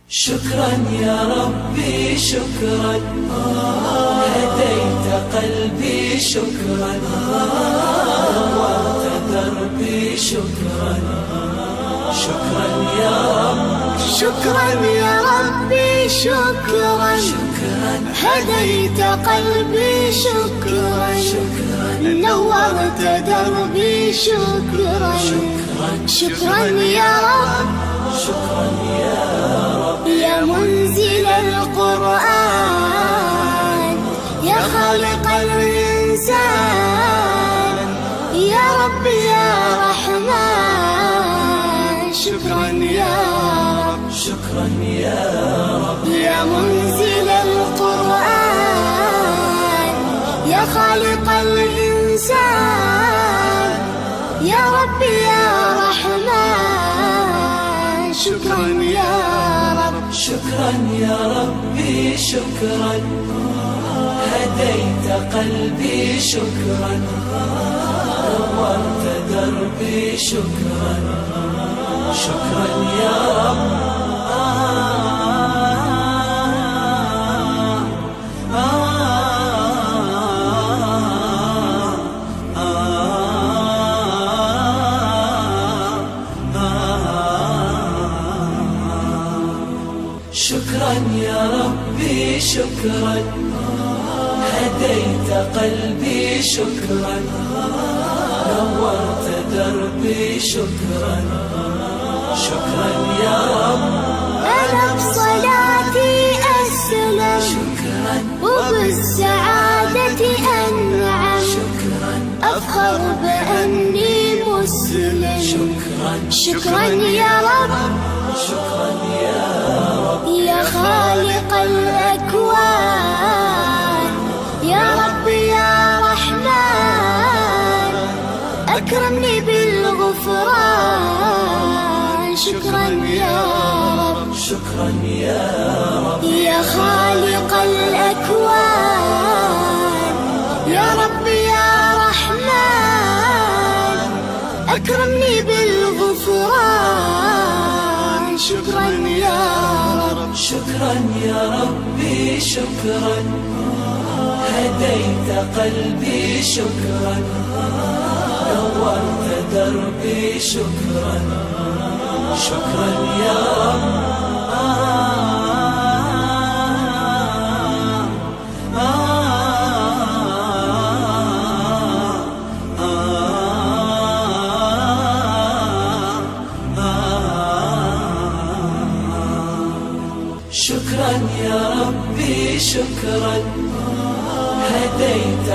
شكرا يا ربي شكرا، هديت قلبي شكرا، نورت دربي شكرا. شكرا يا رب، شكرا يا ربي شكرا، هديت قلبي شكرا، نورت دربي شكرا. شكرا يا رب، شكرا يا رب، يا منزل القرآن، يا خالق الإنسان، يا رب يا رحمن. شكرا يا رب، شكرا يا رب، يا منزل القرآن، يا خالق الإنسان، يا رب يا رحمن. شكرا يا رب، شكرا يا ربي شكرا، هديت قلبي شكرا، نورت دربي شكرا. شكرا يا رب، شكرا يا ربي شكرا، هديت قلبي شكرا، نورت دربي شكرا. شكرا يا رب، أنا بصلاتي أسلم، شكرا وبالسعادة أنعم، شكرا أفخر بأني مسلم. شكرا شكرا يا رب، شكرا يا رب، يا خالق الأكوان، يا رب يا رحمن، أكرمني بالغفران. شكرا يا رب، شكرا يا رب، يا خالق الأكوان، يا رب يا رحمن، أكرمني بالغفران. شكرا يا رب، شكرا يا ربي شكرا، هديت قلبي شكرا، نورت دربي شكرا. شكرا يا رب، شكرا يا ربي شكرا، هديت